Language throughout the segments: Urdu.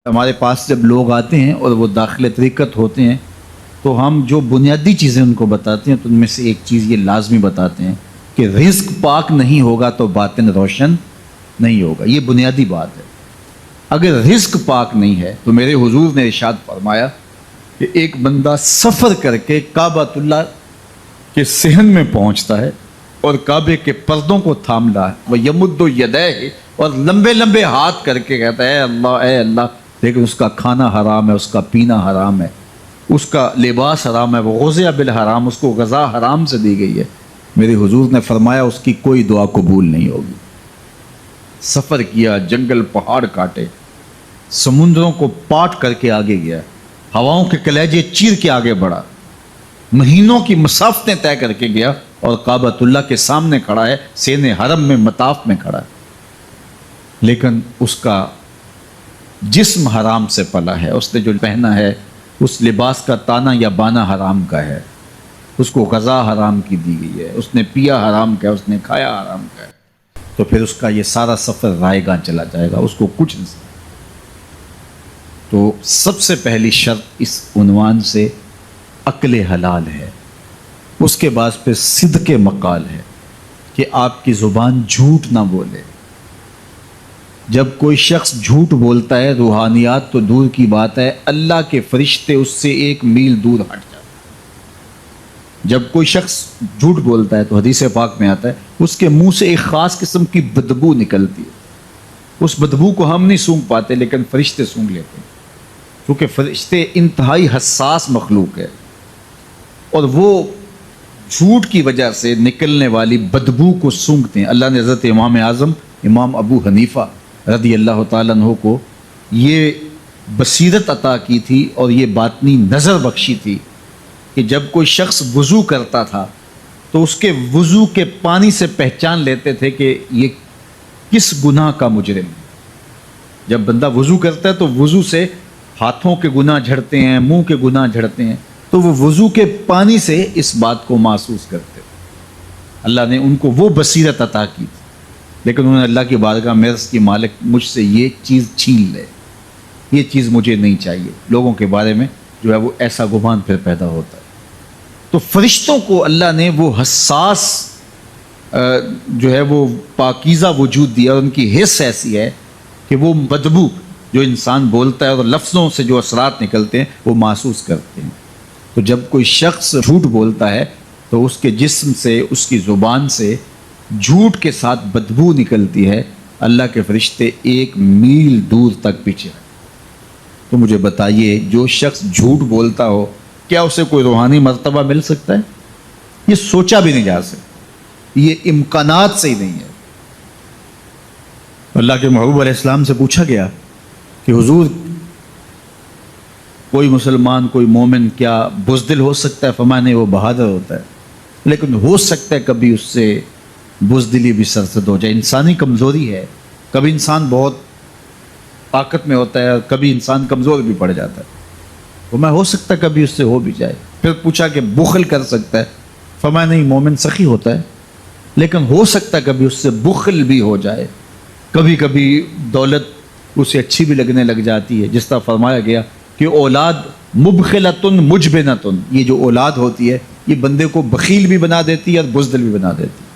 ہمارے پاس جب لوگ آتے ہیں اور وہ داخل طریقت ہوتے ہیں تو ہم جو بنیادی چیزیں ان کو بتاتے ہیں تو ان میں سے ایک چیز یہ لازمی بتاتے ہیں کہ رزق پاک نہیں ہوگا تو باطن روشن نہیں ہوگا. یہ بنیادی بات ہے. اگر رزق پاک نہیں ہے تو میرے حضور نے ارشاد فرمایا کہ ایک بندہ سفر کر کے کعبۃ اللہ کے صحن میں پہنچتا ہے اور کعبے کے پردوں کو تھام رہا ہے, وہ یمد یدیہ, اور لمبے لمبے ہاتھ کر کے کہتا ہے اے اللہ, لیکن اس کا کھانا حرام ہے, اس کا پینا حرام ہے, اس کا لباس حرام ہے, وہ غذا بالحرام, اس کو غذا حرام سے دی گئی ہے. میرے حضور نے فرمایا اس کی کوئی دعا قبول نہیں ہوگی. سفر کیا, جنگل پہاڑ کاٹے, سمندروں کو پاٹ کر کے آگے گیا, ہواؤں کے کلیجے چیر کے آگے بڑھا, مہینوں کی مسافتیں طے کر کے گیا اور کعبۃ اللہ کے سامنے کھڑا ہے, سین حرم میں مطاف میں کھڑا ہے, لیکن اس کا جسم حرام سے پلا ہے. اس نے جو پہنا ہے اس لباس کا تانا یا بانا حرام کا ہے, اس کو غذا حرام کی دی گئی ہے, اس نے پیا حرام کا ہے, اس نے کھایا حرام کا ہے, تو پھر اس کا یہ سارا سفر رائے گاں چلا جائے گا, اس کو کچھ نہیں. تو سب سے پہلی شرط اس عنوان سے عقل حلال ہے. اس کے بعد پھر صدق مقال ہے کہ آپ کی زبان جھوٹ نہ بولے. جب کوئی شخص جھوٹ بولتا ہے, روحانیات تو دور کی بات ہے, اللہ کے فرشتے اس سے 1 میل دور ہٹ جاتے ہیں. جب کوئی شخص جھوٹ بولتا ہے تو حدیث پاک میں آتا ہے اس کے منہ سے ایک خاص قسم کی بدبو نکلتی ہے. اس بدبو کو ہم نہیں سونگھ پاتے لیکن فرشتے سونگھ لیتے ہیں, کیونکہ فرشتے انتہائی حساس مخلوق ہے, اور وہ جھوٹ کی وجہ سے نکلنے والی بدبو کو سونگھتے ہیں. اللہ نے حضرت امام اعظم امام ابو حنیفہ رضی اللہ تعالیٰ عنہ کو یہ بصیرت عطا کی تھی اور یہ باطنی نظر بخشی تھی کہ جب کوئی شخص وضو کرتا تھا تو اس کے وضو کے پانی سے پہچان لیتے تھے کہ یہ کس گناہ کا مجرم ہے. جب بندہ وضو کرتا ہے تو وضو سے ہاتھوں کے گناہ جھڑتے ہیں, منہ کے گناہ جھڑتے ہیں, تو وہ وضو کے پانی سے اس بات کو محسوس کرتے. اللہ نے ان کو وہ بصیرت عطا کی تھی, لیکن انہوں نے اللہ کی بارگاہ میں عرض کی مالک مجھ سے یہ چیز چھین لے, یہ چیز مجھے نہیں چاہیے. لوگوں کے بارے میں جو ہے وہ ایسا گمان پھر پیدا ہوتا ہے. تو فرشتوں کو اللہ نے وہ حساس جو ہے وہ پاکیزہ وجود دیا, اور ان کی حس ایسی ہے کہ وہ بدبو جو انسان بولتا ہے اور لفظوں سے جو اثرات نکلتے ہیں وہ محسوس کرتے ہیں. تو جب کوئی شخص جھوٹ بولتا ہے تو اس کے جسم سے, اس کی زبان سے جھوٹ کے ساتھ بدبو نکلتی ہے. اللہ کے فرشتے 1 میل دور تک پیچھے. تو مجھے بتائیے, جو شخص جھوٹ بولتا ہو کیا اسے کوئی روحانی مرتبہ مل سکتا ہے؟ یہ سوچا بھی نہیں جا سکتا, یہ امکانات سے ہی نہیں ہے. اللہ کے محبوب علیہ السلام سے پوچھا گیا کہ حضور کوئی مسلمان, کوئی مومن کیا بزدل ہو سکتا ہے؟ فرمایا نہیں, وہ بہادر ہوتا ہے, لیکن ہو سکتا ہے کبھی اس سے بزدلی بھی سرزد ہو جائے. انسانی کمزوری ہے, کبھی انسان بہت طاقت میں ہوتا ہے اور کبھی انسان کمزور بھی پڑ جاتا ہے. وہ میں ہو سکتا ہے کبھی اس سے ہو بھی جائے. پھر پوچھا کہ بخل کر سکتا ہے؟ فرمایا نہیں, مومن سخی ہوتا ہے لیکن ہو سکتا ہے کبھی اس سے بخل بھی ہو جائے. کبھی کبھی دولت اسے اچھی بھی لگنے لگ جاتی ہے, جس طرح فرمایا گیا کہ اولاد مبخلتن مجبنتن, یہ جو اولاد ہوتی ہے یہ بندے کو بخیل بھی بنا دیتی ہے اور بزدل بھی بنا دیتی ہے.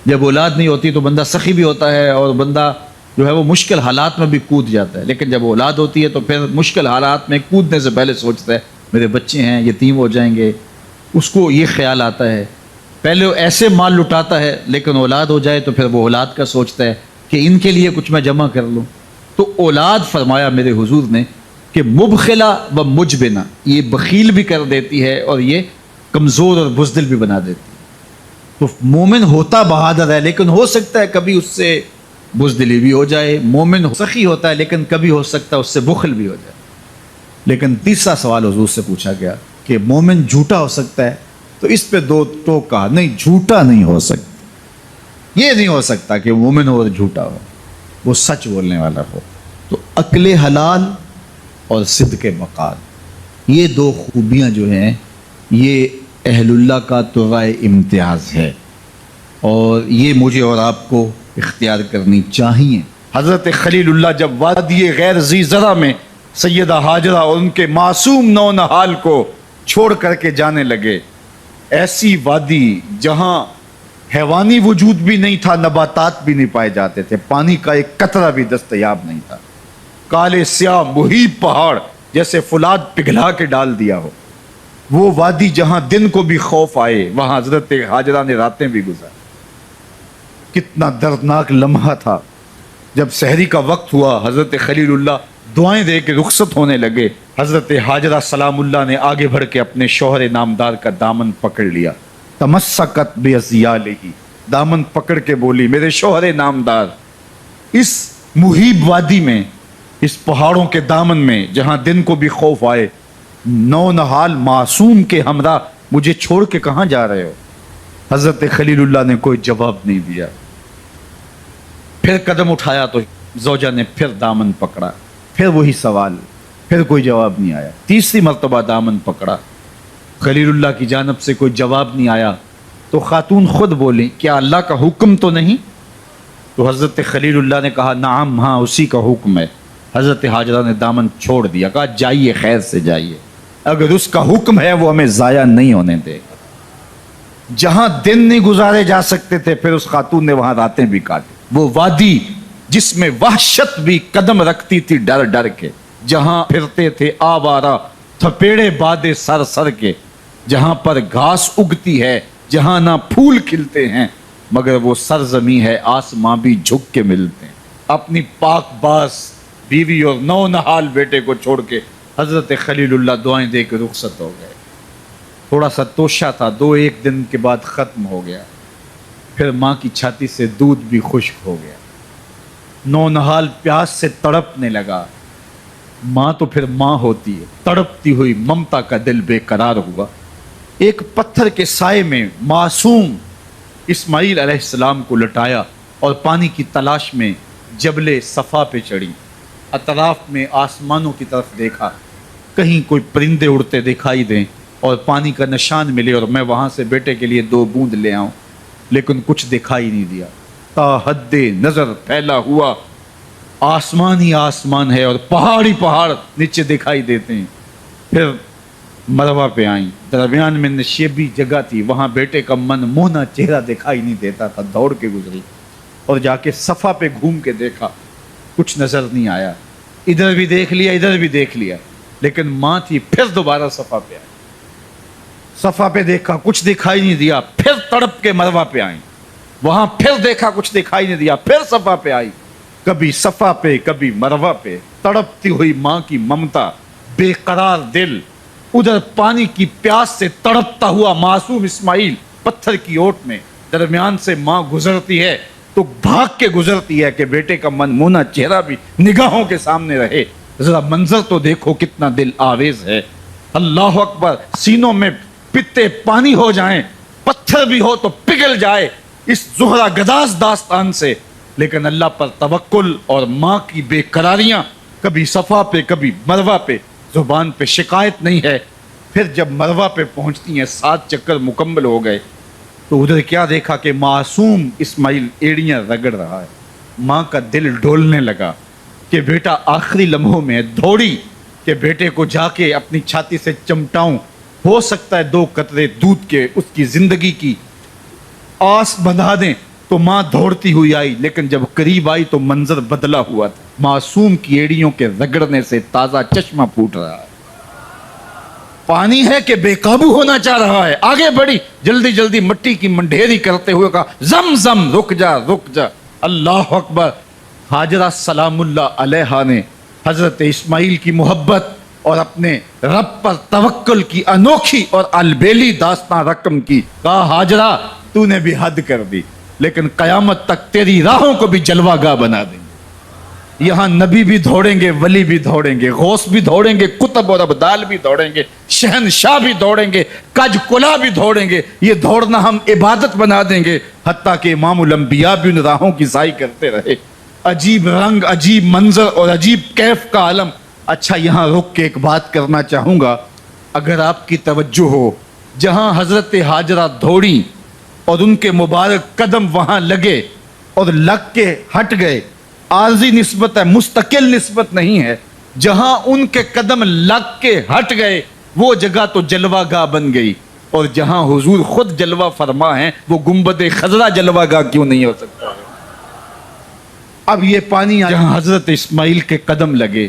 جب اولاد نہیں ہوتی تو بندہ سخی بھی ہوتا ہے اور بندہ جو ہے وہ مشکل حالات میں بھی کود جاتا ہے, لیکن جب اولاد ہوتی ہے تو پھر مشکل حالات میں کودنے سے پہلے سوچتا ہے میرے بچے ہیں یتیم ہو جائیں گے. اس کو یہ خیال آتا ہے, پہلے وہ ایسے مال لٹاتا ہے لیکن اولاد ہو جائے تو پھر وہ اولاد کا سوچتا ہے کہ ان کے لیے کچھ میں جمع کر لوں. تو اولاد فرمایا میرے حضور نے کہ مبخلہ و مجبنہ, یہ بخیل بھی کر دیتی ہے اور یہ کمزور اور بزدل بھی بنا دیتی ہے. تو مومن ہوتا بہادر ہے لیکن ہو سکتا ہے کبھی اس سے بزدلی بھی ہو جائے. مومن سخی ہوتا ہے لیکن کبھی ہو سکتا ہے اس سے بخل بھی ہو جائے. لیکن تیسرا سوال حضور سے پوچھا گیا کہ مومن جھوٹا ہو سکتا ہے؟ تو اس پہ 2 ٹوک کہا, نہیں جھوٹا نہیں ہو سکتا. یہ نہیں ہو سکتا کہ مومن ہو اور جھوٹا ہو, وہ سچ بولنے والا ہو. تو عقل حلال اور صدق مقال, یہ 2 خوبیاں جو ہیں یہ اہل اللہ کا ترائے امتیاز ہے, اور یہ مجھے اور آپ کو اختیار کرنی چاہیے. حضرت خلیل اللہ جب وادی غیر ذی زرع میں سیدہ ہاجرہ اور ان کے معصوم نونہال کو چھوڑ کر کے جانے لگے. ایسی وادی جہاں حیوانی وجود بھی نہیں تھا، نباتات بھی نہیں پائے جاتے تھے، پانی کا ایک قطرہ بھی دستیاب نہیں تھا. کالے سیاہ محیط پہاڑ جیسے فولاد پگھلا کے ڈال دیا ہو. وہ وادی جہاں دن کو بھی خوف آئے، وہاں حضرت ہاجرہ نے راتیں بھی گزاری. کتنا دردناک لمحہ تھا. جب سحری کا وقت ہوا، حضرت خلیل اللہ دعائیں دے کے رخصت ہونے لگے. حضرت ہاجرہ سلام اللہ نے آگے بڑھ کے اپنے شوہر نامدار کا دامن پکڑ لیا. تمسکت بعضیالہ، دامن پکڑ کے بولی، میرے شوہر نامدار، اس محیب وادی میں، اس پہاڑوں کے دامن میں جہاں دن کو بھی خوف آئے، نونہال معصوم کے ہمراہ مجھے چھوڑ کے کہاں جا رہے ہو؟ حضرت خلیل اللہ نے کوئی جواب نہیں دیا. پھر قدم اٹھایا تو زوجہ نے پھر دامن پکڑا، پھر وہی سوال، پھر کوئی جواب نہیں آیا. تیسری مرتبہ دامن پکڑا، خلیل اللہ کی جانب سے کوئی جواب نہیں آیا. تو خاتون خود بولی، کیا اللہ کا حکم تو نہیں؟ تو حضرت خلیل اللہ نے کہا، نعم، ہاں اسی کا حکم ہے. حضرت ہاجرہ نے دامن چھوڑ دیا، کہا جائیے، خیر سے جائیے، اگر اس کا حکم ہے وہ ہمیں ضائع نہیں ہونے دے گا. جہاں دن نہیں گزارے جا سکتے تھے، پھر اس خاتون نے وہاں راتیں بھی کاٹی. وہ وادی جس میں وحشت بھی قدم رکھتی تھی ڈر ڈر کے، جہاں پھرتے تھے آوارہ تھپیڑے بادے سر سر کے، جہاں پر گھاس اگتی ہے، جہاں نہ پھول کھلتے ہیں، مگر وہ سرزمین ہے آسماں بھی جھک کے ملتے ہیں. اپنی پاک باز بیوی اور نونہال بیٹے کو چھوڑ کے حضرت خلیل اللہ دعائیں دے کے رخصت ہو گئے. تھوڑا سا توشہ تھا، 2-1 دن کے بعد ختم ہو گیا. پھر ماں کی چھاتی سے دودھ بھی خشک ہو گیا. نونہال پیاس سے تڑپنے لگا. ماں تو پھر ماں ہوتی ہے. تڑپتی ہوئی ممتا کا دل بے قرار ہوا. ایک پتھر کے سائے میں معصوم اسماعیل علیہ السلام کو لٹایا اور پانی کی تلاش میں جبل صفا پہ چڑھی. اطراف میں آسمانوں کی طرف دیکھا، کہیں کوئی پرندے اڑتے دکھائی دیں اور پانی کا نشان ملے اور میں وہاں سے بیٹے کے لیے 2 بوند لے آؤں، لیکن کچھ دکھائی نہیں دیا. تا حد نظر پھیلا ہوا آسمان ہی آسمان ہے اور پہاڑ ہی پہاڑ نیچے دکھائی دیتے ہیں. پھر مروہ پہ آئیں. درمیان میں نشیبی جگہ تھی، وہاں بیٹے کا من موہنا چہرہ دکھائی نہیں دیتا تھا. دوڑ کے گزری اور جا کے صفا پہ گھوم کے دیکھا، کچھ نظر نہیں آیا. ادھر بھی دیکھ لیا، ادھر بھی دیکھ لیا، لیکن ماں تھی. پھر دوبارہ صفا پہ آئی، صفا پہ دیکھا، کچھ دکھائی نہیں دیا. پھر تڑپ کے مروہ پہ آئیں، وہاں پھر دیکھا، کچھ دکھائی نہیں دیا. پھر صفا پہ آئی، کبھی صفا پہ کبھی مروہ پہ. تڑپتی ہوئی ماں کی ممتا، بے قرار دل. ادھر پانی کی پیاس سے تڑپتا ہوا معصوم اسماعیل پتھر کی اوٹ میں. درمیان سے ماں گزرتی ہے تو بھاگ کے گزرتی ہے کہ بیٹے کا من مونا چہرہ بھی نگاہوں کے سامنے رہے. ذرا منظر تو دیکھو کتنا دل آویز ہے. اللہ اکبر. سینوں میں پتے پانی ہو جائیں، پتھر بھی ہو تو پگھل جائے اس زہرہ گداز داستان سے. لیکن اللہ پر توکل اور ماں کی بے قراریاں، کبھی صفا پہ کبھی مروہ پہ. زبان پہ شکایت نہیں ہے. پھر جب مروہ پہ پہنچتی ہیں، 7 چکر مکمل ہو گئے، تو ادھر کیا دیکھا کہ معصوم اسماعیل ایڑیاں رگڑ رہا ہے. ماں کا دل ڈولنے لگا کہ بیٹا آخری لمحوں میں. دوڑی کہ بیٹے کو جا کے اپنی چھاتی سے چمٹاؤں، ہو سکتا ہے 2 قطرے دودھ کے اس کی زندگی کی آس بندھا دیں. تو ماں دوڑتی ہوئی آئی، لیکن جب قریب آئی تو منظر بدلا ہوا تھا. معصوم کی ایڑیوں کے رگڑنے سے تازہ چشمہ پھوٹ رہا ہے. پانی ہے کہ بے قابو ہونا چاہ رہا ہے. آگے بڑھی، جلدی جلدی مٹی کی منڈھیری کرتے ہوئے کہا، زم زم، رک جا رک جا. اللہ اکبر. ہاجرہ سلام اللہ علیہا نے حضرت اسماعیل کی محبت اور اپنے رب پر توکل کی انوکھی اور البیلی داستان رقم کی. کہا، ہاجرہ تو نے بھی حد کر دی، لیکن قیامت تک تیری راہوں کو بھی جلوہ گاہ بنا دیں گے. یہاں نبی بھی دوڑیں گے، ولی بھی دوڑیں گے، غوث بھی دوڑیں گے، قطب اور ابدال بھی دوڑیں گے، شہنشاہ بھی دوڑیں گے، کج کلا بھی دوڑیں گے. یہ دوڑنا ہم عبادت بنا دیں گے. حتیٰ کہ امام الانبیاء بھی ان راہوں کی سائی کرتے رہے. عجیب رنگ، عجیب منظر اور عجیب کیف کا عالم. اچھا، یہاں رک کے ایک بات کرنا چاہوں گا. اگر آپ کی توجہ ہو، جہاں حضرت ہاجرہ دوڑی اور ان کے مبارک قدم وہاں لگے اور لگ کے ہٹ گئے، عارضی نسبت ہے، مستقل نسبت نہیں ہے. جہاں ان کے قدم لگ کے ہٹ گئے وہ جگہ تو جلوہ گاہ بن گئی، اور جہاں حضور خود جلوہ فرما ہیں وہ گنبد خضرا جلوہ گاہ کیوں نہیں ہو سکتا؟ اب یہ پانی جہاں حضرت اسماعیل کے قدم لگے،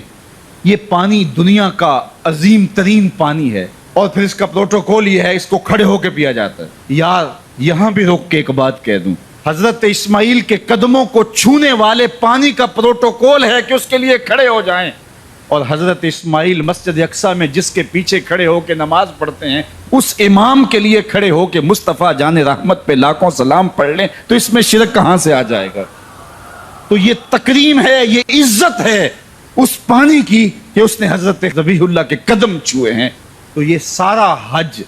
یہ پانی دنیا کا عظیم ترین پانی ہے، اور پھر اس کا پروٹوکول یہ ہے اس کو کھڑے ہو کے پیا جاتا ہے۔ یار یہاں بھی روک کے ایک بات کہہ دوں، حضرت اسماعیل کے قدموں کو چھونے والے پانی کا پروٹوکول ہے کہ اس کے لیے کھڑے ہو جائیں، اور حضرت اسماعیل مسجد اقصیٰ میں جس کے پیچھے کھڑے ہو کے نماز پڑھتے ہیں اس امام کے لیے کھڑے ہو کے مصطفیٰ جان رحمت پہ لاکھوں سلام پڑھ لیں تو اس میں شرک کہاں سے آ جائے گا؟ تو یہ تکریم ہے، یہ عزت ہے اس پانی کی کہ اس نے حضرت ذبیح اللہ کے قدم چھوئے ہیں۔ تو یہ سارا حج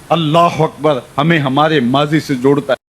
اللہ اکبر ہمیں ہمارے ماضی سے جوڑتا ہے۔